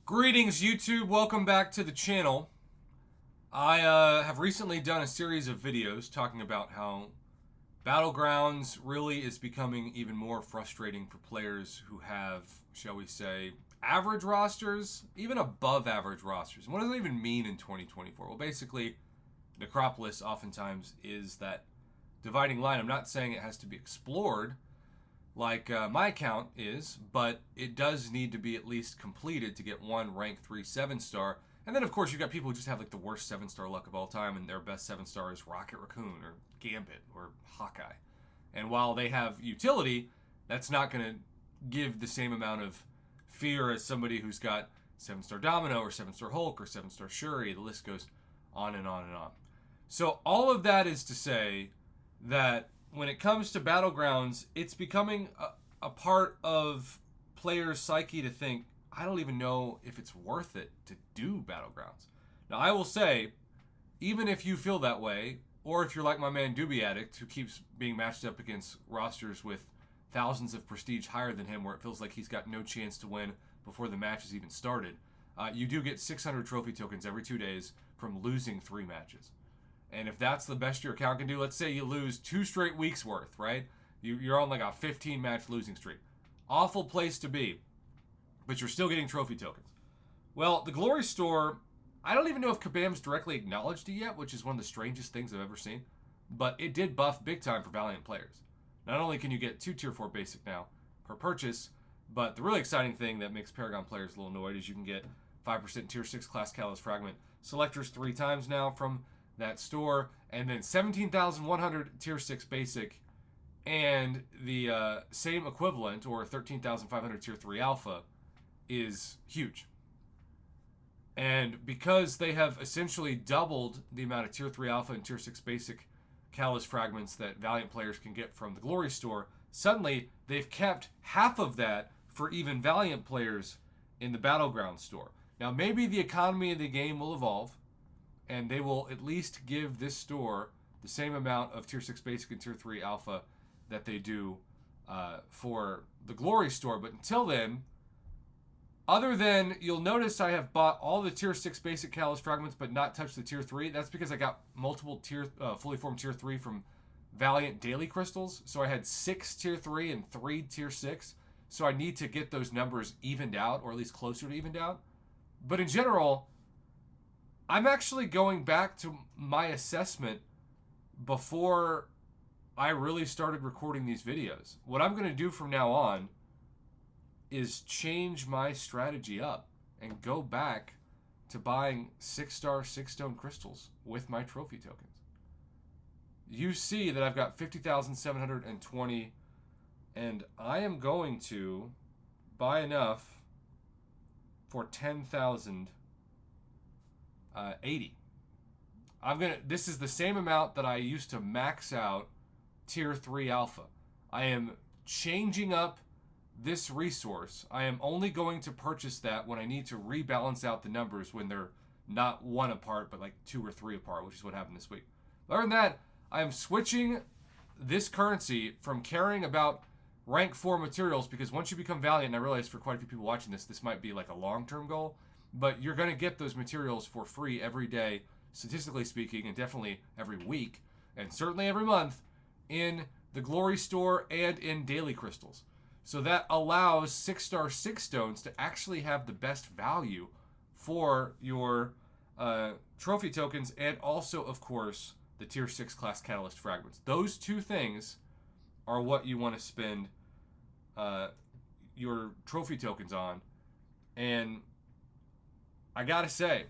Greetings, YouTube. Welcome back to the channel. I have recently done a series of videos talking about how Battlegrounds really is becoming even more frustrating for players who have, shall we say, average rosters, even above average rosters. And what does that even mean in 2024? Well, basically, Necropolis oftentimes is that dividing line. I'm not saying it has to be explored like my account is, but it does need to be at least completed to get one rank 3 7-star. And then, of course, you've got people who just have like the worst 7-star luck of all time, and their best 7-star is Rocket Raccoon or Gambit or Hawkeye. And while they have utility, that's not going to give the same amount of fear as somebody who's got 7-star Domino or 7-star Hulk or 7-star Shuri. The list goes on and on and on. So all of that is to say that when it comes to Battlegrounds, it's becoming a part of players' psyche to think, I don't even know if it's worth it to do Battlegrounds. Now, I will say, even if you feel that way, or if you're like my man Doobie Addict, who keeps being matched up against rosters with thousands of prestige higher than him, where it feels like he's got no chance to win before the match has even started, you do get 600 trophy tokens every 2 days from losing 3 matches. And if that's the best your account can do, let's say you lose 2 straight weeks worth, right? You're on like a 15-match losing streak. Awful place to be, but you're still getting trophy tokens. Well, the Glory Store, I don't even know if Kabam's directly acknowledged it yet, which is one of the strangest things I've ever seen, but it did buff big time for Valiant players. Not only can you get 2 Tier 4 basic now per purchase, but the really exciting thing that makes Paragon players a little annoyed is you can get 5% Tier 6 class Catalyst Fragment selectors 3 times now from that store, and then 17,100 Tier 6 basic, and the same equivalent, or 13,500 Tier 3 alpha, is huge. And because they have essentially doubled the amount of Tier 3 alpha and Tier 6 basic Catalyst fragments that Valiant players can get from the Glory Store, suddenly they've kept half of that for even Valiant players in the Battleground store. Now, maybe the economy of the game will evolve, and they will at least give this store the same amount of Tier 6 Basic and Tier 3 Alpha that they do for the Glory Store. But until then, other than, you'll notice I have bought all the Tier 6 Basic Catalyst Fragments but not touched the Tier 3. That's because I got multiple fully formed Tier 3 from Valiant Daily Crystals. So I had 6 Tier 3 and 3 Tier 6. So I need to get those numbers evened out, or at least closer to evened out. But in general, I'm actually going back to my assessment before I really started recording these videos. What I'm going to do from now on is change my strategy up and go back to buying 6-star 6-stone crystals with my trophy tokens. You see that I've got 50,720, and I am going to buy enough for 10,080. This is the same amount that I used to max out Tier 3 Alpha. I am changing up this resource. I am only going to purchase that when I need to rebalance out the numbers when they're not 1 apart, but like 2 or 3 apart, which is what happened this week. Other than that, I am switching this currency from caring about rank 4 materials, because once you become Valiant, and I realize for quite a few people watching this might be like a long-term goal, but you're going to get those materials for free every day, statistically speaking, and definitely every week, and certainly every month, in the Glory Store and in Daily Crystals. So that allows 6-star 6 stones to actually have the best value for your trophy tokens, and also, of course, the Tier 6 class Catalyst Fragments. Those 2 things are what you want to spend your trophy tokens on. And I gotta say,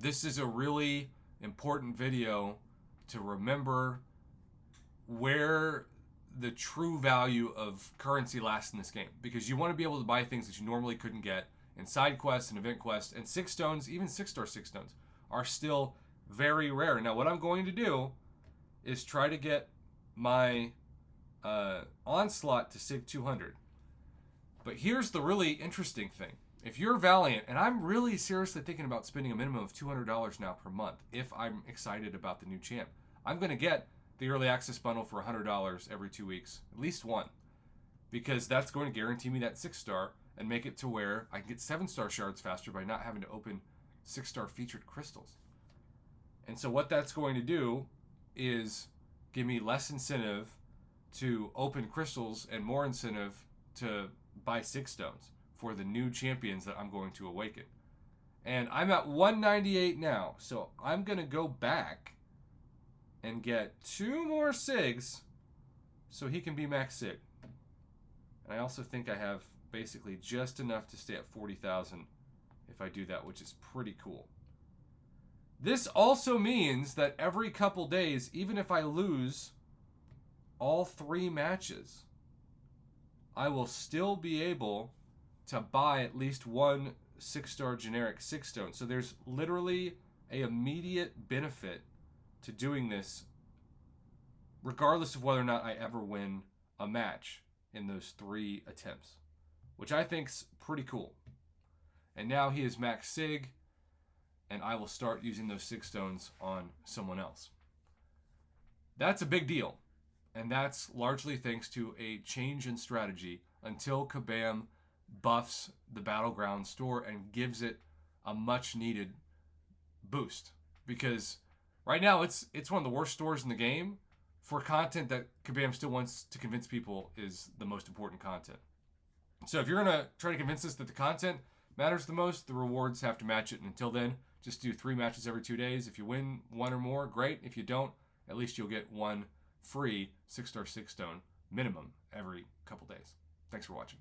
this is a really important video to remember where the true value of currency lasts in this game, because you want to be able to buy things that you normally couldn't get in side quests and event quests, and 6 stones, even 6-star 6 stones, are still very rare. Now, what I'm going to do is try to get my Onslaught to Sig 200. But here's the really interesting thing. If you're Valiant, and I'm really seriously thinking about spending a minimum of $200 now per month if I'm excited about the new champ, I'm going to get the early access bundle for $100 every 2 weeks, at least one, because that's going to guarantee me that 6-star, and make it to where I can get 7-star shards faster by not having to open 6-star featured crystals. And so what that's going to do is give me less incentive to open crystals and more incentive to buy 6 stones for the new champions that I'm going to awaken. And I'm at 198 now, so I'm going to go back and get 2 more SIGs so he can be max SIG. And I also think I have basically just enough to stay at 40,000 if I do that, which is pretty cool. This also means that every couple days, even if I lose all 3 matches, I will still be able to buy at least 1 6-star generic 6 stone. So there's literally an immediate benefit to doing this, regardless of whether or not I ever win a match in those 3 attempts, which I think's pretty cool. And now he is max SIG, and I will start using those 6 stones on someone else. That's a big deal, and that's largely thanks to a change in strategy until Kabam buffs the Battlegrounds store and gives it a much needed boost. Because right now it's one of the worst stores in the game for content that Kabam still wants to convince people is the most important content. So if you're going to try to convince us that the content matters the most, the rewards have to match it. And until then, just do 3 matches every 2 days. If you win 1 or more, great. If you don't, at least you'll get 1 free 6-star 6 stone minimum every couple days. Thanks for watching.